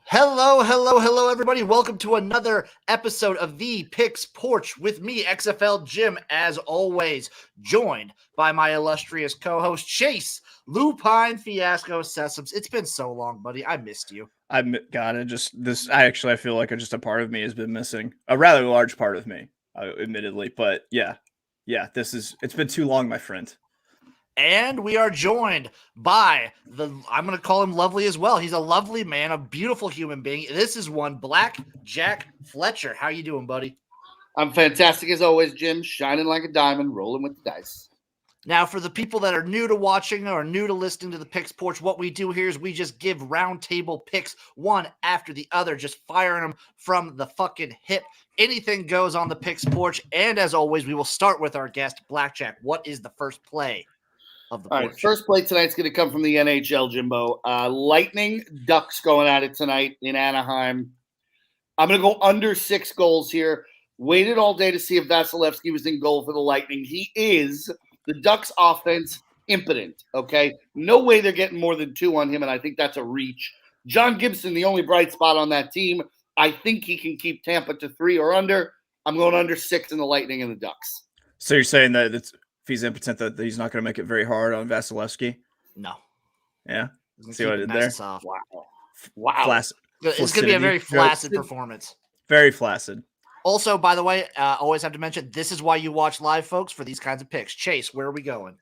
Hello, everybody. Welcome to another episode of the Picks Porch with me, XFL Jim, as always, joined by my illustrious co-host, Chase, Lupine Fiasco, Sessoms. It's been so long, buddy. I missed you. I feel like just a part of me has been missing, a rather large part of me, admittedly. But yeah, it's been too long, my friend. And we are joined by I'm going to call him lovely as well. He's a lovely man, a beautiful human being. This is one BlackJack Fletcher. How you doing, buddy? I'm fantastic as always, Jim. Shining like a diamond, rolling with the dice. Now, for the people that are new to watching or new to listening to the Picks Porch, what we do here is we just give roundtable picks one after the other, just firing them from the fucking hip. Anything goes on the Picks Porch. And as always, we will start with our guest, BlackJack. What is the first play of the Porch? All right, first play tonight's going to come from the NHL, Jimbo. Lightning Ducks going at it tonight in Anaheim. I'm going to go under 6 goals here. Waited all day to see if Vasilevsky was in goal for the Lightning. He is. The Ducks offense, impotent, okay? No way they're getting more than 2 on him, and I think that's a reach. John Gibson, the only bright spot on that team. I think he can keep Tampa to 3 or under. I'm going under 6 in the Lightning and the Ducks. So you're saying that if he's impotent, that he's not going to make it very hard on Vasilevsky? No. Yeah? See what I did there? Wow. Flaccid. It's going to be a very flaccid performance. Very flaccid. Also, by the way, always have to mention, this is why you watch live, folks, for these kinds of picks. Chase, where are we going?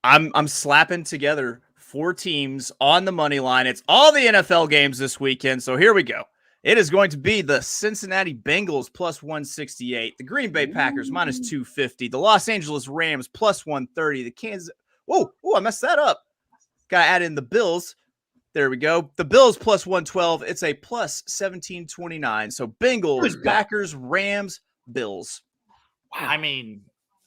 I'm slapping together 4 teams on the money line. It's all the NFL games this weekend, so here we go. It is going to be the Cincinnati Bengals plus 168, the Green Bay Packers minus 250, the Los Angeles Rams plus 130, the Kansas. Oh, I messed that up. Got to add in the Bills. There we go. The Bills plus 112. It's a plus 1729. So Bengals, Packers, Rams, Bills. Wow. I mean,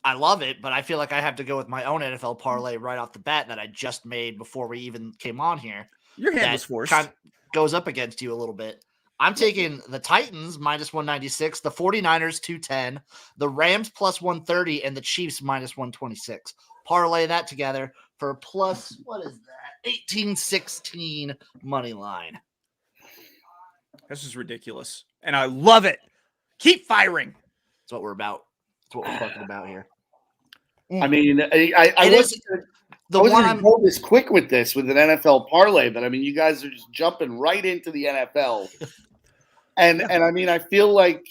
I love it, but I feel like I have to go with my own NFL parlay right off the bat that I just made before we even came on here. Your hand was forced. Kind of goes up against you a little bit. I'm taking the Titans minus 196, the 49ers 210, the Rams plus 130, and the Chiefs minus 126. Parlay that together for plus, what is that? 1816 money line. This is ridiculous. And I love it. Keep firing. That's what we're about. That's what we're talking about here. I mean, I wasn't going to go this quick with an NFL parlay, but I mean, you guys are just jumping right into the NFL. And I mean, I feel like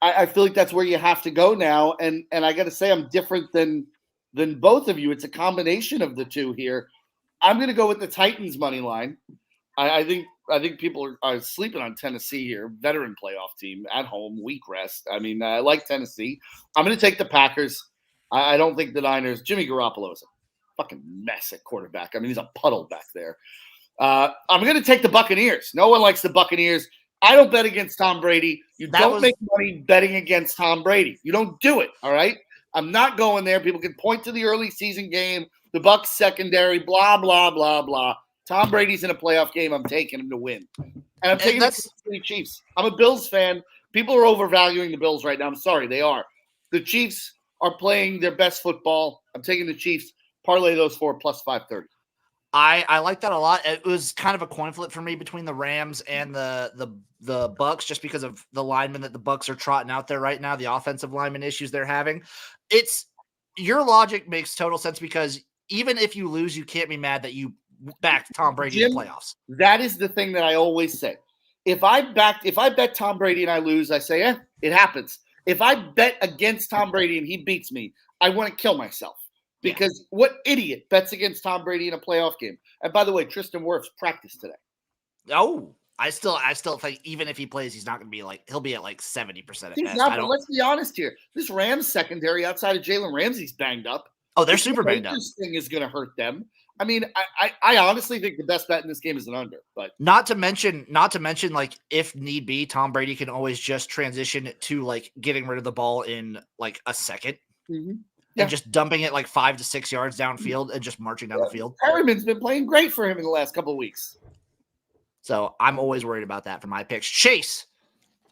that's where you have to go now. And I got to say, I'm different than both of you. It's a combination of the two here. I'm going to go with the Titans money line. I think people are sleeping on Tennessee here. Veteran playoff team at home, week rest. I mean, I like Tennessee. I'm going to take the Packers. I don't think the Niners. Jimmy Garoppolo is a fucking mess at quarterback. I mean, he's a puddle back there. I'm going to take the Buccaneers. No one likes the Buccaneers. I don't bet against Tom Brady. You don't make money betting against Tom Brady. You don't do it, all right? I'm not going there. People can point to the early season game, the Bucs secondary, blah, blah, blah, blah. Tom Brady's in a playoff game. I'm taking him to win. And I'm taking the Chiefs. I'm a Bills fan. People are overvaluing the Bills right now. I'm sorry, they are. The Chiefs are playing their best football. I'm taking the Chiefs. Parlay those 4 plus 530. I like that a lot. It was kind of a coin flip for me between the Rams and the Bucs, just because of the linemen that the Bucs are trotting out there right now, the offensive lineman issues they're having. Your logic makes total sense, because even if you lose, you can't be mad that you backed Tom Brady in the playoffs. That is the thing that I always say. If I bet Tom Brady and I lose, I say, it happens. If I bet against Tom Brady and he beats me, I want to kill myself. Because what idiot bets against Tom Brady in a playoff game? And by the way, Tristan Wirfs practiced today. Oh, I still think even if he plays, he's not going to be he'll be at 70% at best. But let's be honest here. This Rams secondary outside of Jalen Ramsey's banged up. Oh, they're super banged up. This thing is going to hurt them. I mean, I honestly think the best bet in this game is an under. But not to mention, if need be, Tom Brady can always just transition to getting rid of the ball in a second. Mm-hmm. And just dumping it 5 to 6 yards downfield and just marching down the field. Perriman's been playing great for him in the last couple of weeks. So I'm always worried about that for my picks. Chase,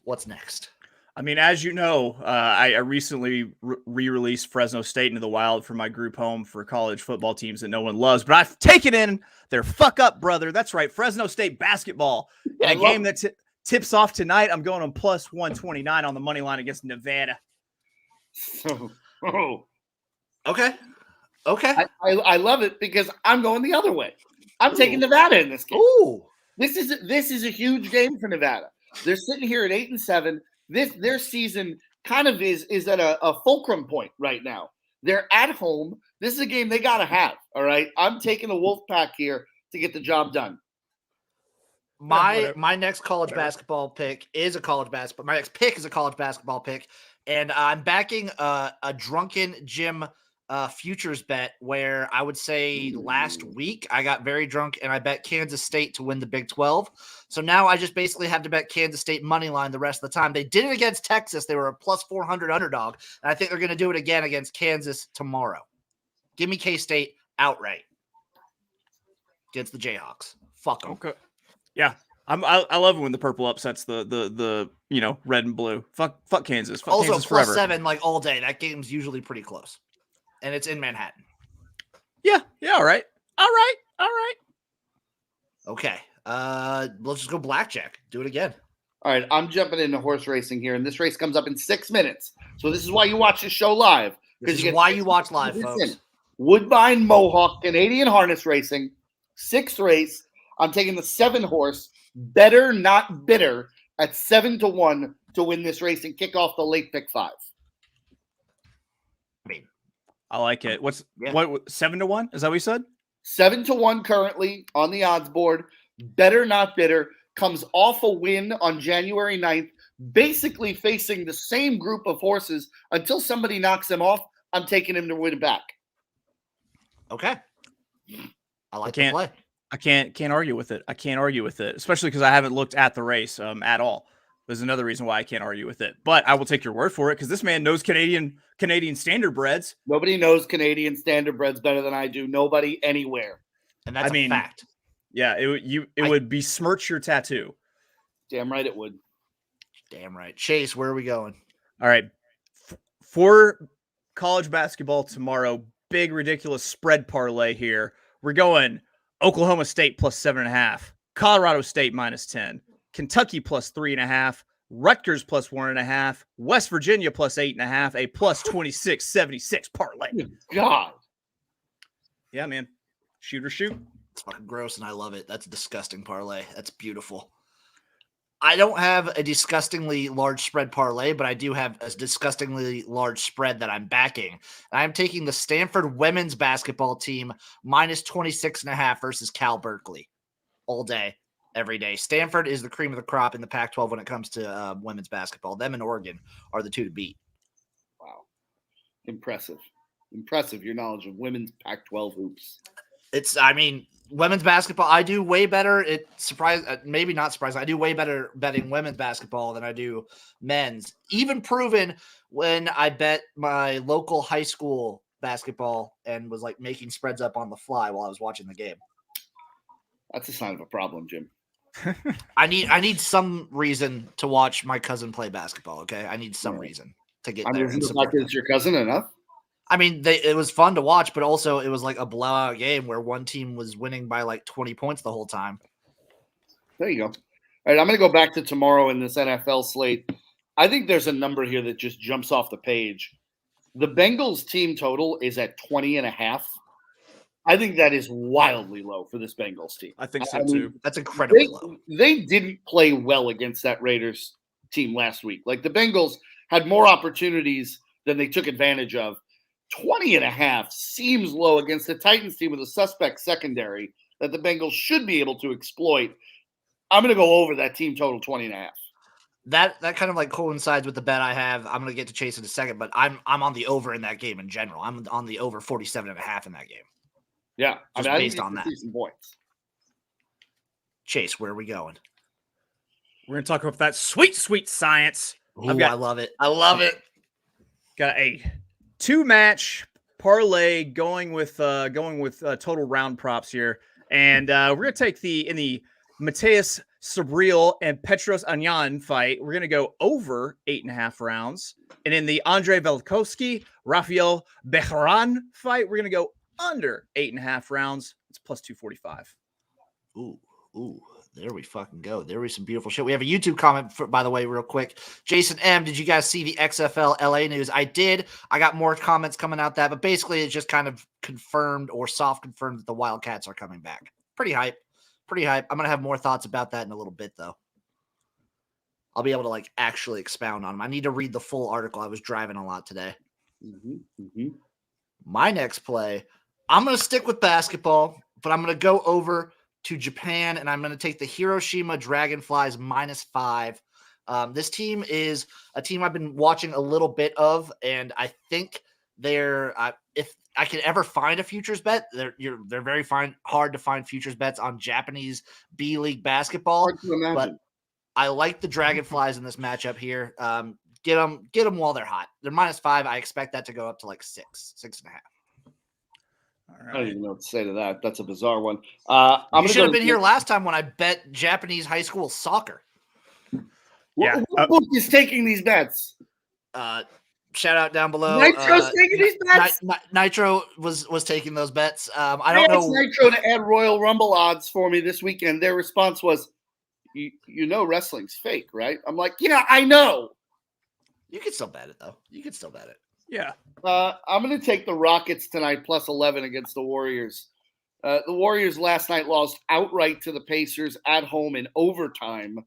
what's next? I mean, as you know, I recently re-released Fresno State into the wild for my group home for college football teams that no one loves, but I've taken in their fuck up brother. That's right, Fresno Sate basketball in a game that tips off tonight. I'm going on plus 129 on the money line against Nevada. Okay. I love it because I'm going the other way. I'm taking Nevada in this game. Ooh. This is a huge game for Nevada. They're sitting here at 8-7. Their season kind of is at a fulcrum point right now. They're at home. This is a game they got to have. All right. I'm taking the Wolfpack here to get the job done. My next college basketball pick is a college basketball. My next pick is a college basketball pick, and I'm backing a drunken Jim futures bet where I would say last week I got very drunk and I bet Kansas State to win the Big 12. So now I just basically have to bet Kansas State money line the rest of the time. They did it against Texas. They were a plus 400 underdog, and I think they're going to do it again against Kansas tomorrow. Give me K-State outright against the Jayhawks. Fuck them. Okay. Yeah. I love it when the purple upsets the red and blue. Fuck Kansas. Fuck also, Kansas plus forever. 7 like all day. That game's usually pretty close. And it's in Manhattan. Yeah. All right. Okay. Let's just go blackjack. Do it again. All right, I'm jumping into horse racing here, and this race comes up in 6 minutes. So this is why you watch this show live. This is why you watch live, folks. Woodbine Mohawk Canadian Harness Racing, 6th race. I'm taking the 7 horse, Better Not Bitter, at 7-1 to win this race and kick off the late pick 5. I like it. What 7-1? Is that what you said? 7-1 currently on the odds board. Better Not Bitter comes off a win on January 9th, basically facing the same group of horses until somebody knocks him off. I'm taking him to win it back. Okay. I like the play. I can't argue with it. I can't argue with it, especially because I haven't looked at the race at all. There's another reason why I can't argue with it. But I will take your word for it because this man knows Canadian standardbreds. Nobody knows Canadian standardbreds better than I do. Nobody anywhere. And that's a fact. Yeah, it would besmirch your tattoo. Damn right it would. Damn right. Chase, where are we going? All right. For college basketball tomorrow, big ridiculous spread parlay here. We're going Oklahoma State plus 7.5, Colorado State minus 10, Kentucky plus 3.5, Rutgers plus 1.5, West Virginia plus 8.5, a plus 26.76 parlay. God. Yeah, man. Shoot or shoot. It's fucking gross, and I love it. That's a disgusting parlay. That's beautiful. I don't have a disgustingly large spread parlay, but I do have a disgustingly large spread that I'm backing. I'm taking the Stanford women's basketball team minus 26.5 versus Cal Berkeley all day, every day. Stanford is the cream of the crop in the Pac-12 when it comes to women's basketball. Them and Oregon are the two to beat. Wow. Impressive, your knowledge of women's Pac-12 hoops. Women's basketball, I do way better. Maybe not surprising. I do way better betting women's basketball than I do men's. Even proven when I bet my local high school basketball and was like making spreads up on the fly while I was watching the game. That's a sign of a problem, Jim. I need some reason to watch my cousin play basketball. Okay, I need some reason to get there. Isn't the fact that it's your cousin enough? I mean, it was fun to watch, but also it was like a blowout game where one team was winning by like 20 points the whole time. There you go. All right, I'm going to go back to tomorrow in this NFL slate. I think there's a number here that just jumps off the page. The Bengals team total is at 20.5. I think that is wildly low for this Bengals team. I think so too. That's incredibly low. They didn't play well against that Raiders team last week. Like the Bengals had more opportunities than they took advantage of. 20.5 seems low against the Titans team with a suspect secondary that the Bengals should be able to exploit. I'm going to go over that team total 20.5. That kind of like coincides with the bet I have. I'm going to get to Chase in a second, but I'm on the over in that game in general. I'm on the over 47.5 in that game. Yeah, based on that. Some points. Chase, where are we going? We're going to talk about that sweet science. Ooh, I love it. I love it. Got a 2-match parlay going with total round props here, and we're gonna take in the Mateus Sabriel and Petros Anyan fight, we're going to go over 8.5 rounds. And in the Andre Velkovsky, Rafael Bejaran fight, we're going to go under 8.5 rounds. It's plus 245. Ooh, there we fucking go. There was some beautiful shit. We have a YouTube comment, by the way, real quick. Jason M., did you guys see the XFL LA news? I did. I got more comments coming out that, but basically it's just kind of confirmed or soft confirmed that the Wildcats are coming back. Pretty hype. I'm going to have more thoughts about that in a little bit, though. I'll be able to actually expound on them. I need to read the full article. I was driving a lot today. My next play, I'm going to stick with basketball, but I'm going to go over to Japan, and I'm going to take the Hiroshima Dragonflies -5. This team is a team I've been watching a little bit of, and I think they're if I can ever find a futures bet, they're very hard to find futures bets on Japanese B League basketball. Hard to imagine. But I like the Dragonflies in this matchup here. Get them while they're hot. They're -5. I expect that to go up to 6.5. All I don't right. even know what to say to that. That's a bizarre one. You should have been here last time when I bet Japanese high school soccer. Yeah. What book is taking these bets? Shout out down below. Nitro's taking these bets? Nitro was taking those bets. I don't don't know. Nitro to add Royal Rumble odds for me this weekend. Their response was, you know wrestling's fake, right? I'm like, I know. You can still bet it, though. Yeah. I'm going to take the Rockets tonight +11 against the Warriors. The Warriors last night lost outright to the Pacers at home in overtime.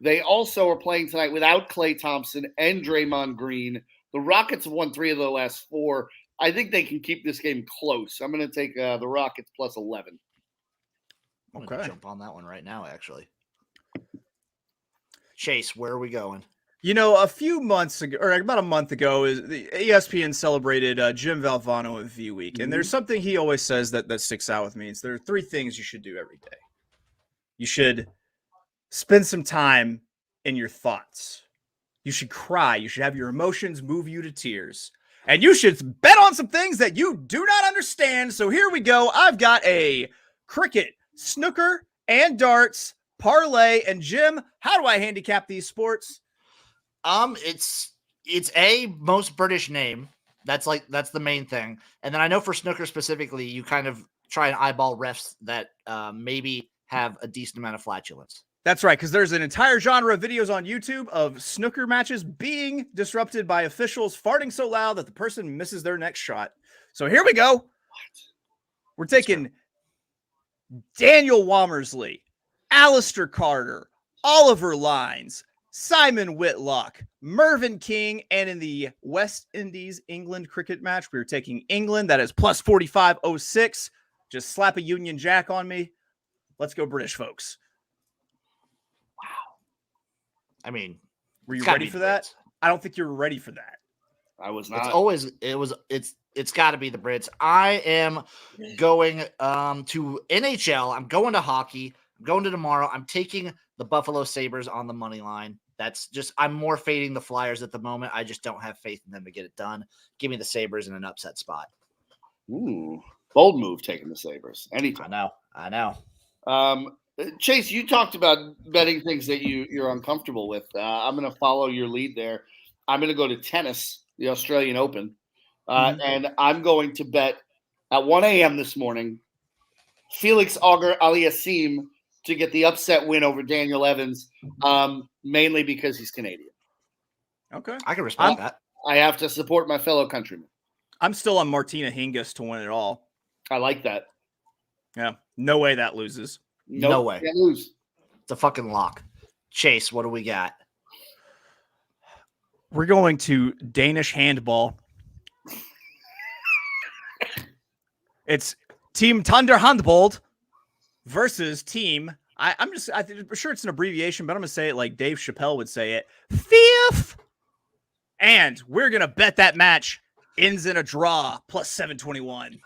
They also are playing tonight without Klay Thompson and Draymond Green. The Rockets have won 3 of the last 4. I think they can keep this game close. I'm going to take the Rockets +11. I'm going to jump on that one right now, actually. Chase, where are we going? A few months ago, or about a month ago, the ESPN celebrated Jim Valvano at V Week. And there's something he always says that sticks out with me. There are 3 things you should do every day. You should spend some time in your thoughts. You should cry. You should have your emotions move you to tears. And you should bet on some things that you do not understand. So here we go. I've got a cricket, snooker, and darts parlay. And Jim, how do I handicap these sports? It's a most British name. That's the main thing. And then I know for snooker specifically, you kind of try and eyeball refs that maybe have a decent amount of flatulence. That's right, because there's an entire genre of videos on YouTube of snooker matches being disrupted by officials farting so loud that the person misses their next shot. So here we go. We're taking Daniel Womersley, Alistair Carter, Oliver Lines, Simon Whitlock, Mervyn King, and in the West Indies England cricket match, we are taking England. That is plus 45.06. Just slap a Union Jack on me. Let's go British, folks. I mean, were you ready for that? I don't think you were ready for that. I was not. It's got to be the Brits. I am going to NHL. I'm going to hockey. I'm going to tomorrow. I'm taking the Buffalo Sabres on the money line. I'm more fading the Flyers at the moment. I just don't have faith in them to get it done. Give me the Sabres in an upset spot. Ooh, bold move taking the Sabres. Anytime. I know. Chase, you talked about betting things that you're uncomfortable with. I'm going to follow your lead there. I'm going to go to tennis, the Australian Open, and I'm going to bet at 1 a.m. this morning, Felix Auger-Aliassime to get the upset win over Daniel Evans, mainly because he's Canadian. Okay. I can respect that. I have to support my fellow countrymen. I'm still on Martina Hingis to win it all. I like that. Yeah. No way that loses. Nope, no way. Can't lose. It's a fucking lock. Chase, what do we got? We're going to Danish handball. It's Team Thunder Handbold versus Team. I'm sure it's an abbreviation, but I'm going to say it like Dave Chappelle would say it. Fifth. And we're going to bet that match ends in a draw plus 721.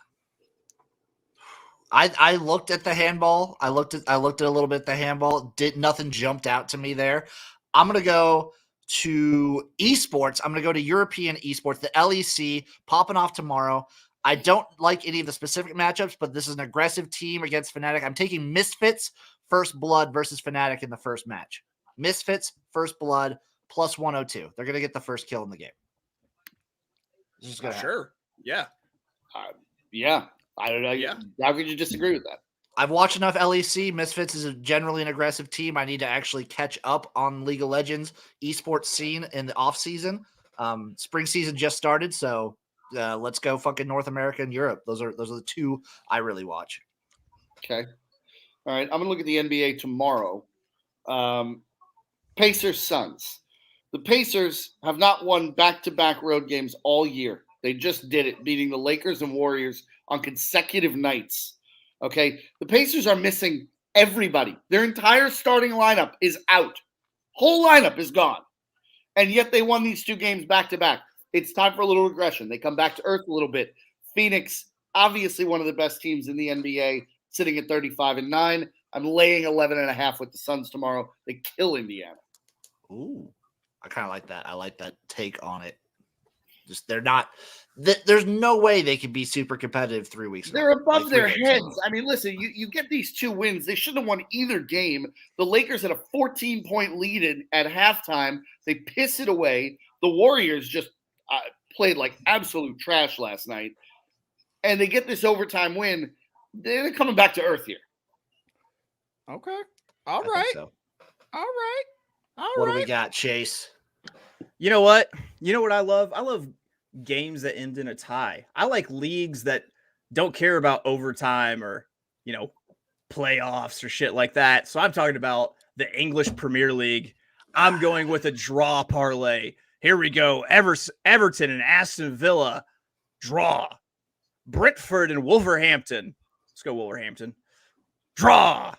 I looked at the handball. I looked at a little bit at the handball. Nothing jumped out to me there. I'm going to go to esports. I'm going to go to European esports, the LEC, popping off tomorrow. I don't like any of the specific matchups, but this is an aggressive team against Fnatic. I'm taking Misfits First Blood versus Fnatic in the first match. Misfits, First Blood, plus 102. They're going to get the first kill in the game. This is going to Sure. Yeah. Yeah. I don't know. Yeah. How could you disagree with that? I've watched enough LEC. Misfits is generally an aggressive team. I need to actually catch up on League of Legends esports scene in the off season. Spring season just started, so let's go fucking North America and Europe. Those are the two I really watch. Okay. All right. I'm going to look at the NBA tomorrow. Pacers Suns. The Pacers have not won back-to-back road games all year. They just did it, beating the Lakers and Warriors on consecutive nights. Okay. The Pacers are missing everybody. Their entire starting lineup is out. Whole lineup is gone. And yet they won these 2 games back-to-back. It's time for a little regression. They come back to earth a little bit. Phoenix, obviously one of the best teams in the NBA, sitting at 35-9. I'm laying 11.5 with the Suns tomorrow. They kill Indiana. Ooh, I kind of like that. I like that take on it. Just they're not. There's no way they could be super competitive 3 weeks. They're above their heads. I mean, listen, you get these 2 wins. They shouldn't have won either game. The Lakers had a 14-point lead at halftime. They piss it away. The Warriors just played like absolute trash last night, and they get this overtime win. They're coming back to earth here. Okay. All right. So. All right. What do we got, Chase? You know what? You know what I love? I love games that end in a tie. I like leagues that don't care about overtime or, playoffs or shit like that. So I'm talking about the English Premier League. I'm going with a draw parlay. Here we go. Everton and Aston Villa, draw. Brentford and Wolverhampton. Let's go Wolverhampton. Draw.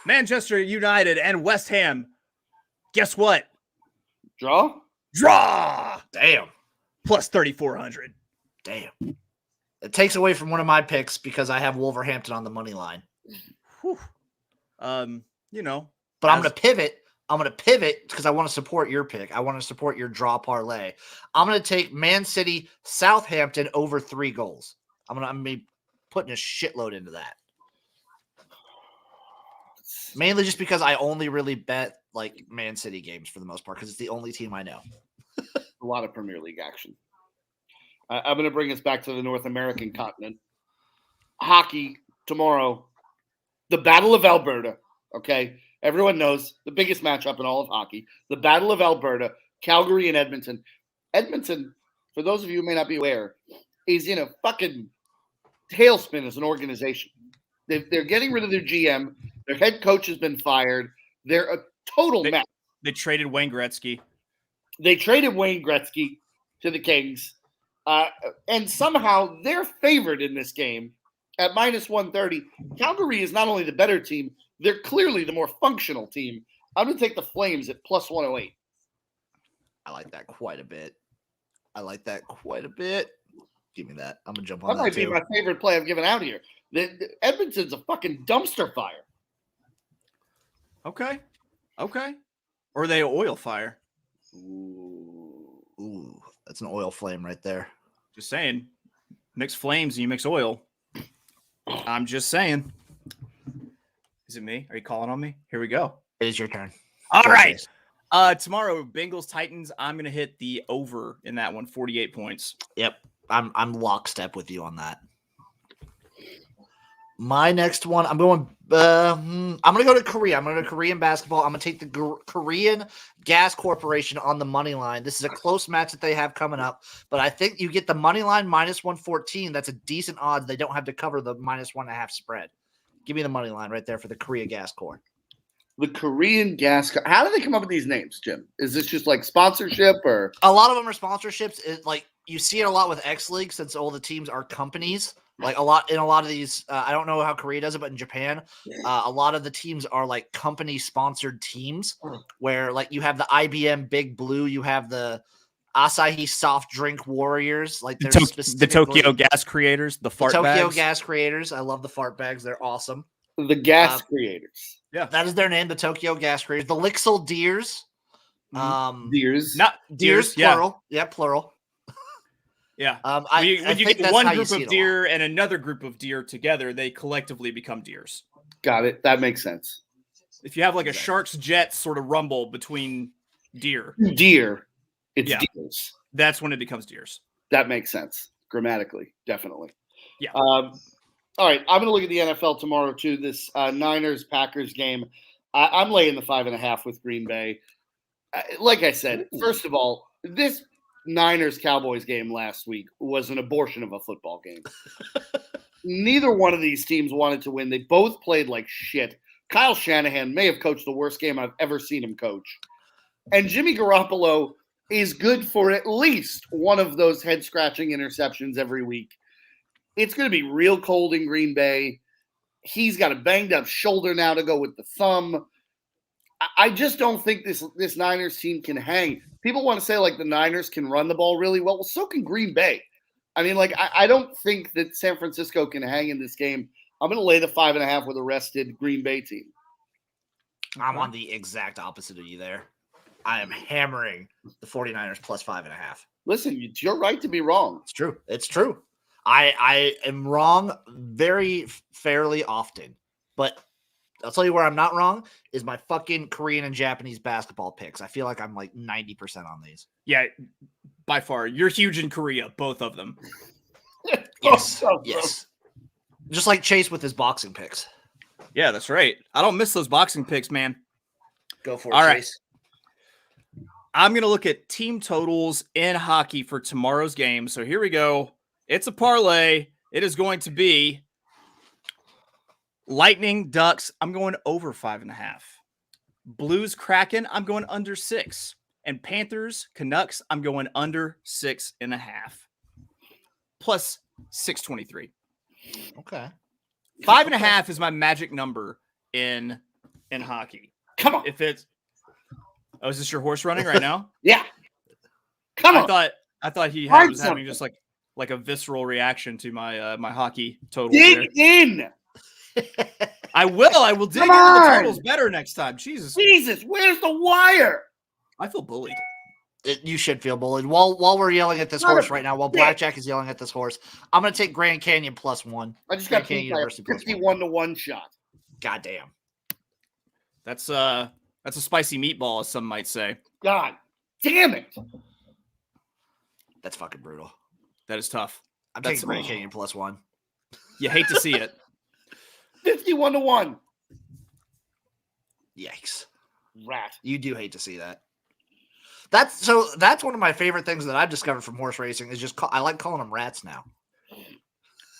Manchester United and West Ham. Guess what? Draw? Damn. Plus 3,400. Damn. It takes away from one of my picks because I have Wolverhampton on the money line. Whew. But I'm going to pivot. I'm going to pivot because I want to support your pick. I want to support your draw parlay. I'm going to take Man City, Southampton over 3 goals. I'm going to be putting a shitload into that. Mainly just because I only really bet like Man City games for the most part because it's the only team I know. A lot of Premier League action. I'm going to bring us back to the North American continent. Hockey tomorrow. The Battle of Alberta. Okay. Everyone knows the biggest matchup in all of hockey. The Battle of Alberta, Calgary and Edmonton. Edmonton, for those of you who may not be aware, is in a fucking tailspin as an organization. They're getting rid of their GM. Their head coach has been fired. They're a total mess. They traded Wayne Gretzky. They traded Wayne Gretzky to the Kings. And somehow they're favored in this game at minus 130. Calgary is not only the better team, they're clearly the more functional team. I'm going to take the Flames at plus 108. I like that quite a bit. Give me that. I'm going to jump on that might too. be my favorite play I've given out here. The Edmonton's a fucking dumpster fire. Okay. Or are they an oil fire? Ooh, that's an oil flame right there. Just saying. Mix flames and you mix oil. I'm just saying. Is it me? Are you calling on me? Here we go. It is your turn. All right. Tomorrow, Bengals Titans. I'm going to hit the over in that one, 48 points. Yep. I'm lockstep with you on that. My next one, I'm going to go to Korea. I'm going to go to Korean basketball. I'm going to take the Korean Gas Corporation on the money line. This is a close match that they have coming up, but I think you get the money line minus 114. That's a decent odds. They don't have to cover the minus 1.5 spread. Give me the money line right there for the Korea Gas Corp. The Korean Gas. How do they come up with these names, Jim? Is this just like sponsorship or? A lot of them are sponsorships. Like you see it a lot with X League since all the teams are companies. Like a lot of these, I don't know how Korea does it, but in Japan, a lot of the teams are like company sponsored teams where like you have the IBM Big Blue, you have the Asahi Soft Drink Warriors, like there's the Tokyo Gas Creators, the fart bags. Tokyo Gas Creators. I love the fart bags. They're awesome. The Gas Creators. Yeah. That is their name, the Tokyo Gas Creators. The Lixil Deers. Deers. Not Deers, plural. Yeah, plural. Yeah. When you get one group of deer and another group of deer together, they collectively become deers. Got it. That makes sense. If you have like a Sharks Jets sort of rumble between deer, it's deers. That's when it becomes deers. That makes sense grammatically, definitely. Yeah. All right, I'm going to look at the NFL tomorrow too. This Niners-Packers game. I'm laying the 5.5 with Green Bay. Like I said, first of all, this Niners-Cowboys game last week was an abortion of a football game. Neither one of these teams wanted to win. They both played like shit. Kyle Shanahan may have coached the worst game I've ever seen him coach. And Jimmy Garoppolo is good for at least one of those head-scratching interceptions every week. It's going to be real cold in Green Bay. He's got a banged-up shoulder now to go with the thumb. I just don't think this Niners team can hang. People want to say, like, the Niners can run the ball really well. Well, so can Green Bay. I mean, like, I don't think that San Francisco can hang in this game. I'm going to lay the 5.5 with a rested Green Bay team. I'm on the exact opposite of you there. I am hammering the 49ers plus 5.5. Listen, you're right to be wrong. It's true. It's true. I am wrong very fairly often, but I'll tell you where I'm not wrong is my fucking Korean and Japanese basketball picks. I feel like I'm like 90% on these. Yeah, by far. You're huge in Korea, both of them. Yes. Yes. Just like Chase with his boxing picks. Yeah, that's right. I don't miss those boxing picks, man. Go for it, All Chase. Right. I'm going to look at team totals in hockey for tomorrow's game. So here we go. It's a parlay. It is going to be Lightning, Ducks. I'm going over 5.5. Blues, Kraken. I'm going under 6. And Panthers, Canucks. I'm going under 6.5. Plus 623. Okay. 5.5 is my magic number in hockey. Come on. If it's is this your horse running right now? Yeah. Come on. I thought he was having just like a visceral reaction to my my hockey totals. Dig in. I will dig into the totals better next time. Jesus, where's the wire? I feel bullied. You should feel bullied. While we're yelling at this horse right now, while BlackJack is yelling at this horse, I'm going to take Grand Canyon +1. I just got beat by a 51-1 shot. Goddamn. That's a spicy meatball, as some might say. God damn it. That's fucking brutal. That is tough. I'm taking Grand Canyon +1. You hate to see it. 51-1. Yikes. Rat. You do hate to see that. That's one of my favorite things that I've discovered from horse racing is just I like calling them rats now.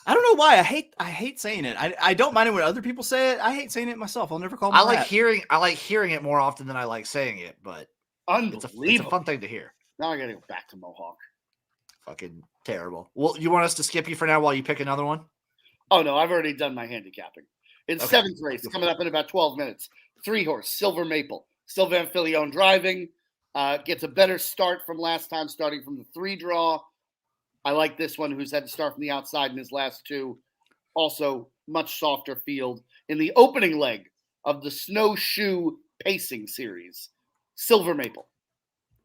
I don't know why. I hate saying it. I don't mind it when other people say it. I hate saying it myself. I'll never call them I like hearing it more often than I like saying it, but it's a fun thing to hear. Now I gotta go back to Mohawk. Fucking terrible. Well, you want us to skip you for now while you pick another one? Oh no, I've already done my handicapping. It's seventh race coming up in about 12 minutes. 3-horse, Silver Maple. Sylvain Filion driving. Gets a better start from last time, starting from the 3 draw. I like this one, who's had to start from the outside in his last 2. Also, much softer field in the opening leg of the Snowshoe Pacing Series. Silver Maple.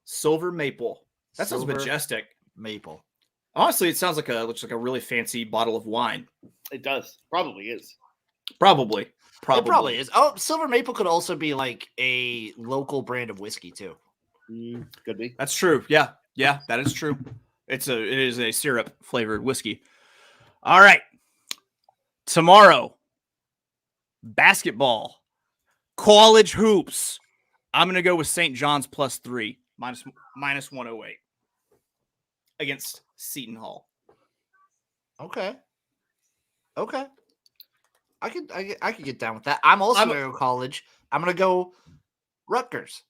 Silver Maple. That sounds majestic. Maple. Honestly, it sounds looks like a really fancy bottle of wine. It does. Probably is. Probably. It probably is. Oh, Silver Maple could also be like a local brand of whiskey too. Could be. That's true. Yeah, that is true. It is a syrup flavored whiskey. All right. Tomorrow, basketball, college hoops. I'm gonna go with St. John's +3, minus 108 against Seton Hall. Okay. I could get down with that. I'm gonna go college. I'm gonna go Rutgers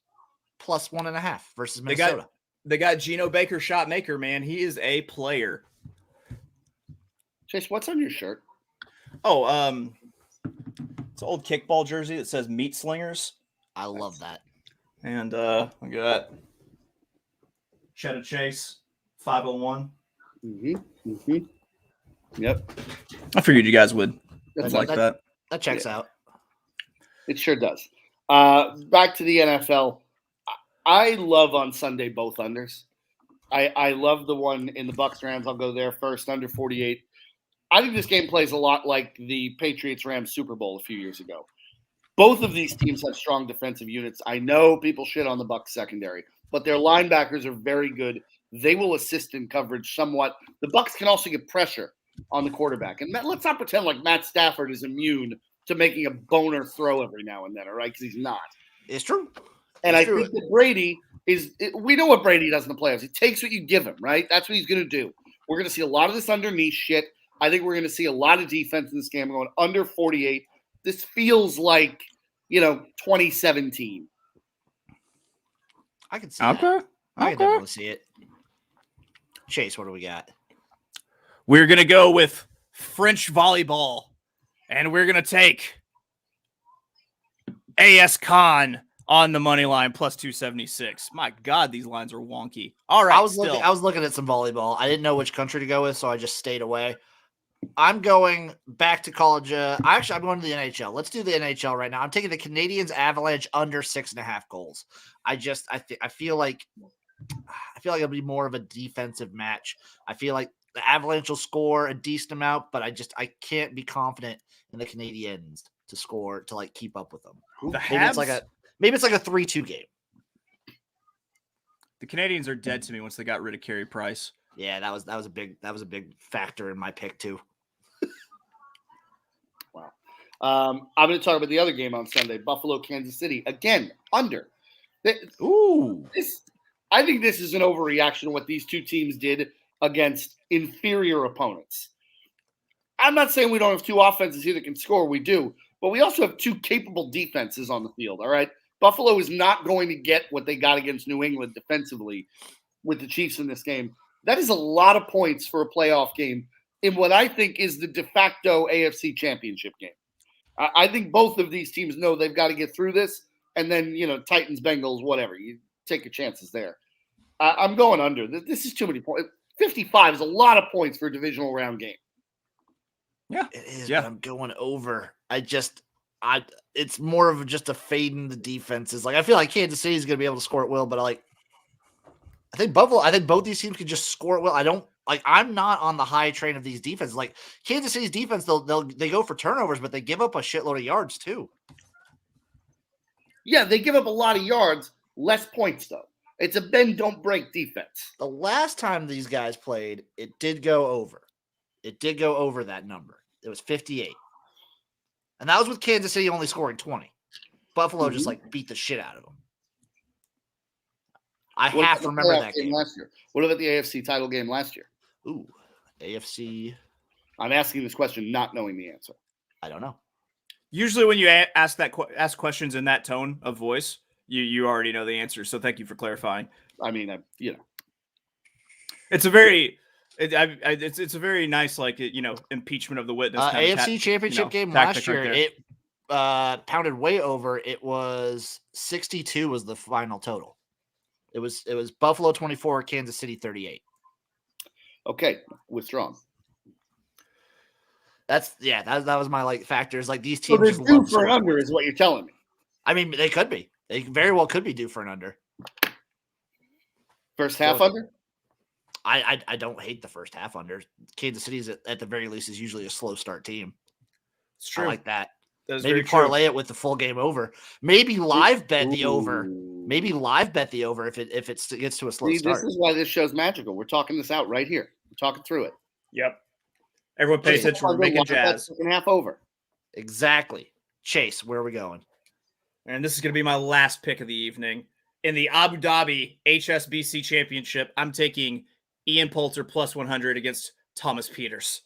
+1.5 versus Minnesota. They got Geno Baker, shot maker, man. He is a player. Chase, what's on your shirt? Oh, it's an old kickball jersey that says Meat Slingers. I love that. And I got Cheddar Chase 501. Yep. I figured you guys would like that. That checks out. It sure does. Back to the NFL. I love on Sunday both unders. I love the one in the Bucs Rams. I'll go there first, under 48. I think this game plays a lot like the Patriots Rams Super Bowl a few years ago. Both of these teams have strong defensive units. I know people shit on the Bucs secondary, but their linebackers are very good. They will assist in coverage somewhat. The Bucs can also get pressure on the quarterback. And let's not pretend like Matt Stafford is immune to making a boner throw every now and then, all right? Because he's not. It's true. And I think that Brady we know what Brady does in the playoffs. He takes what you give him, right? That's what he's going to do. We're going to see a lot of this underneath shit. I think we're going to see a lot of defense in this game going under 48. This feels like, 2017. I can see that. I can definitely see it. Chase, what do we got? We're going to go with French volleyball, and we're going to take AS Con on the money line plus 276. My God, these lines are wonky. All right. I was looking at some volleyball. I didn't know which country to go with, so I just stayed away. I'm going back to college. I'm going to the NHL. Let's do the NHL right now. I'm taking the Canadiens Avalanche under 6.5 goals. I feel like it'll be more of a defensive match. I feel like the Avalanche will score a decent amount, but I can't be confident in the Canadiens to score to keep up with them. Maybe it's like a 3-2 game. The Canadians are dead to me once they got rid of Carey Price. Yeah, that was a big factor in my pick too. Wow. I'm going to talk about the other game on Sunday, Buffalo, Kansas City. Again, under. I think this is an overreaction to what these two teams did against inferior opponents. I'm not saying we don't have two offenses here that can score. We do. But we also have two capable defenses on the field, all right? Buffalo is not going to get what they got against New England defensively with the Chiefs in this game. That is a lot of points for a playoff game in what I think is the de facto AFC Championship game. I think both of these teams know they've got to get through this, and then, Titans, Bengals, whatever. You take your chances there. I'm going under. This is too many points. 55 is a lot of points for a divisional round game. Yeah, it is. Yeah. But I'm going over. It's more of just a fade in the defenses. I feel like Kansas City is going to be able to score at will, but I think both these teams can just score at will. I'm not on the high train of these defenses. Kansas City's defense, they go for turnovers, but they give up a shitload of yards too. Yeah, they give up a lot of yards, less points though. It's a bend don't break defense. The last time these guys played, it did go over. It did go over that number. It was 58. And that was with Kansas City only scoring 20. Buffalo just beat the shit out of them. I have to remember that game last year. What about the AFC title game last year? Ooh, AFC. I'm asking this question not knowing the answer. I don't know. Usually when you ask questions in that tone of voice, you already know the answer. So thank you for clarifying. I mean, it's a very it's a very nice impeachment of the witness. AFC Championship game last year. It pounded way over. It was 62 was the final total. It was Buffalo 24, Kansas City 38. Okay, withdrawn. That was my factors. These teams. So they're due for an under, is what you're telling me. I mean, they could be. They very well could be due for an under. First half under. I don't hate the first half under. Kansas City's at the very least is usually a slow start team. It's true. I like that. Maybe parlay it with the full game over. Maybe live bet the over. Maybe live bet the over if it gets to a slow start. This is why this show's magical. We're talking this out right here. We're talking through it. Yep. Everyone pays attention. We're making jazz. Second half over. Exactly. Chase, where are we going? And this is going to be my last pick of the evening. In the Abu Dhabi HSBC Championship, I'm taking Ian Poulter plus 100 against Thomas Peters.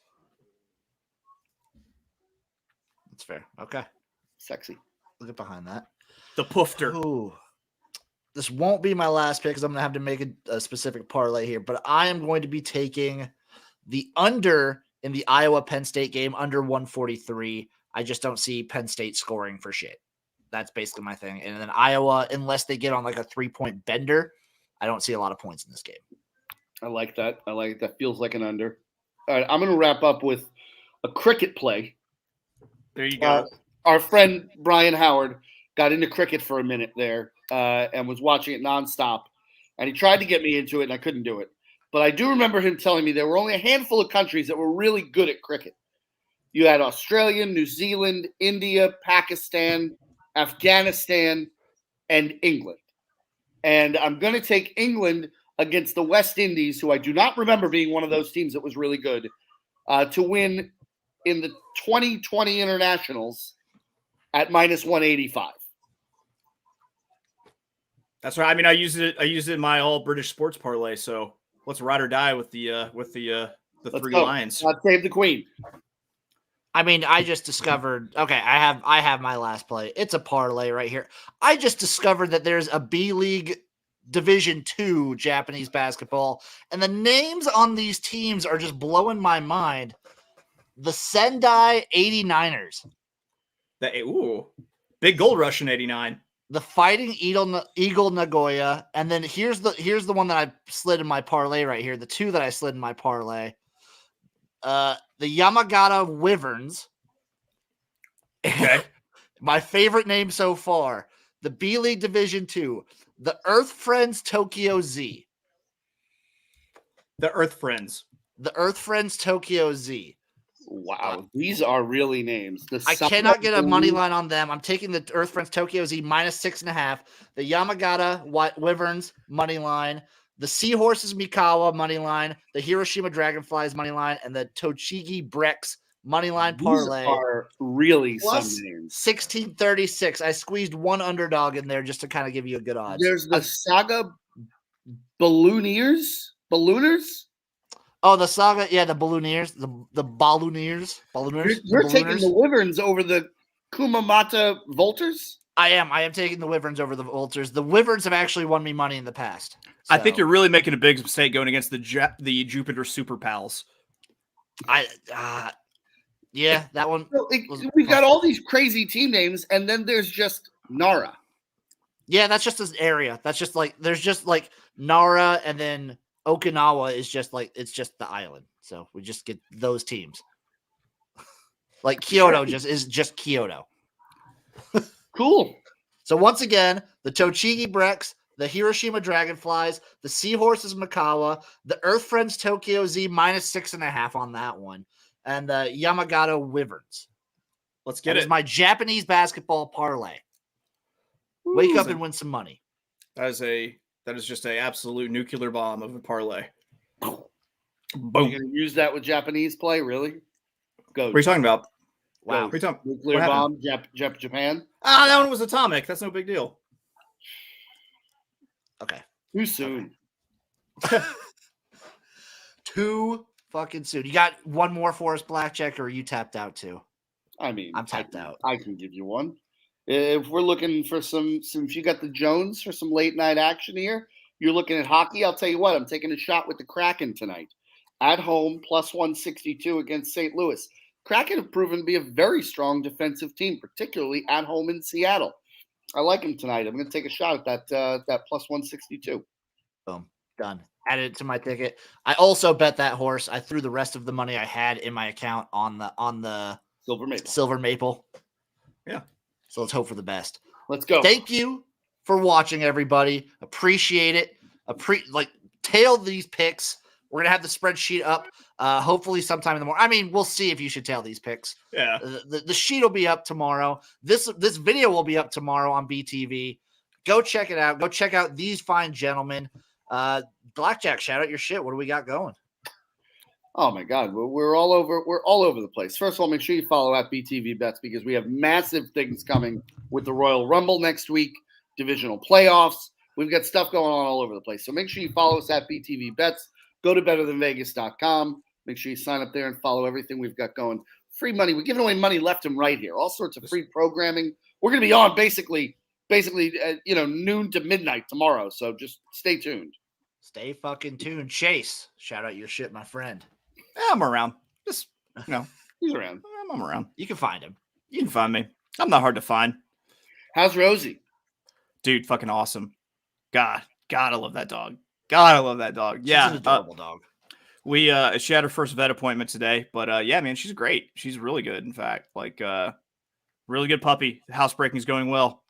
That's fair. Okay. Sexy. Look at behind that. The Poofter. Ooh. This won't be my last pick because I'm going to have to make a specific parlay here, but I am going to be taking the under in the Iowa-Penn State game, under 143. I just don't see Penn State scoring for shit. That's basically my thing. And then Iowa, unless they get on a 3-point bender, I don't see a lot of points in this game. I like that. That feels like an under. All right, I'm going to wrap up with a cricket play. There you go. Our friend Brian Howard got into cricket for a minute there and was watching it nonstop. And he tried to get me into it, and I couldn't do it. But I do remember him telling me there were only a handful of countries that were really good at cricket. You had Australia, New Zealand, India, Pakistan, Afghanistan, and England. And I'm going to take England against the West Indies, who I do not remember being one of those teams that was really good, to win in the 2020 internationals at -185. That's right. I mean, I used it in my all British sports parlay. So let's ride or die with the three lions. Save the queen. I mean, I just discovered. Okay, I have my last play. It's a parlay right here. I just discovered that there's a B League Division 2 Japanese basketball, and the names on these teams are just blowing my mind. The Sendai 89ers. Big gold rush in 89. The Fighting Eagle Nagoya, and then here's the one that I slid in my parlay right here. The two that I slid in my parlay. The Yamagata Wyverns. Okay. My favorite name so far. The B League Division 2. The Earth Friends Tokyo Z. The Earth Friends. The Earth Friends Tokyo Z. Wow, these are really names. I cannot get a money line on them. I'm taking the Earth Friends Tokyo Z -6.5. The Yamagata Wyverns money line. The Seahorses Mikawa money line. The Hiroshima Dragonflies money line. And the Tochigi Brex money line parlay. These are really plus some names. 1636. I squeezed one underdog in there just to kind of give you a good odds. There's the Saga Ballooners. Oh, the Saga, yeah, the Ballooneers, the Ballooneers. You're taking the Wyverns over the Kumamata Volters? I am taking the Wyverns over the Volters. The Wyverns have actually won me money in the past. So. I think you're really making a big mistake going against the Jupiter Super Pals. Yeah, that one. We've got all these crazy team names, and then there's just Nara. Yeah, that's just an area. That's just like there's just like Nara, and then Okinawa is just like it's just the island. So we just get those teams. Like Kyoto is just Kyoto. Cool. So once again, the Tochigi Brex, the Hiroshima Dragonflies, the Seahorses Mikawa, the Earth Friends Tokyo Z -6.5 on that one, and the Yamagata Wyverns. Let's get it. My Japanese basketball parlay. Wake up and win some money. That is just an absolute nuclear bomb of a parlay. Boom. You're going to use that with Japanese play, really? Go. What are you talking about? Wow. What are you talking? Nuclear bomb, Japan? That one was atomic. That's no big deal. Okay. Too soon. Too fucking soon. You got one more for us, Blackjack, or are you tapped out too? I mean, I'm tapped out. I can give you one. If we're looking for some, if you got the Jones for some late night action here, you're looking at hockey. I'll tell you what, I'm taking a shot with the Kraken tonight. At home, +162 against St. Louis. Kraken have proven to be a very strong defensive team, particularly at home in Seattle. I like them tonight. I'm going to take a shot at that +162. Boom. Done. Added it to my ticket. I also bet that horse. I threw the rest of the money I had in my account on the Silver Maple. Yeah. So let's hope for the best. Let's go. Thank you for watching, everybody. Appreciate it. Tail these picks. We're going to have the spreadsheet up hopefully sometime in the morning. I mean, we'll see if you should tail these picks. Yeah. The sheet will be up tomorrow. This video will be up tomorrow on BTV. Go check it out. Go check out these fine gentlemen. Blackjack, shout out your shit. What do we got going? Oh my God, we're all over. We're all over the place. First of all, make sure you follow at BTV Bets because we have massive things coming with the Royal Rumble next week, divisional playoffs. We've got stuff going on all over the place. So make sure you follow us at BTV Bets. Go to betterthanvegas.com. Make sure you sign up there and follow everything we've got going. Free money. We're giving away money left and right here. All sorts of free programming. We're going to be on basically noon to midnight tomorrow. So just stay tuned. Stay fucking tuned. Chase, shout out your shit, my friend. I'm around. Just, He's around. I'm around. You can find him. You can find me. I'm not hard to find. How's Rosie? Dude, fucking awesome. God, I love that dog. God, I love that dog. Yeah. She's an adorable dog. She had her first vet appointment today, but yeah, man, she's great. She's really good. In fact, really good puppy. The housebreaking is going well.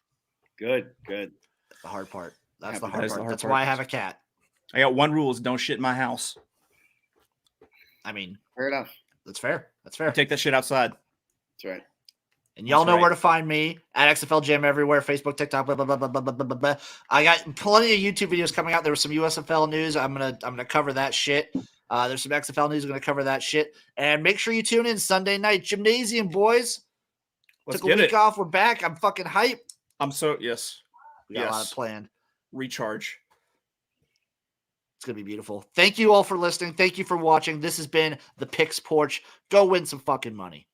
Good. The hard part. That's the That hard is part. That's why I have a cat. I got one rule: is don't shit in my house. I mean, Fair enough. that's fair. That's fair. Take that shit outside. That's right. And y'all know where to find me at XFL Jim everywhere, Facebook, TikTok, blah, blah, blah, blah, blah, blah, blah, blah. I got plenty of YouTube videos coming out. There was some USFL news. I'm gonna cover that shit. There's some XFL news. I'm gonna cover that shit. And make sure you tune in Sunday night gymnasium, boys. Took a week off. We're back. I'm fucking hype. Yes. We got a lot planned. Recharge. It's gonna be beautiful. Thank you all for listening. Thank you for watching. This has been the Picks Porch. Go win some fucking money.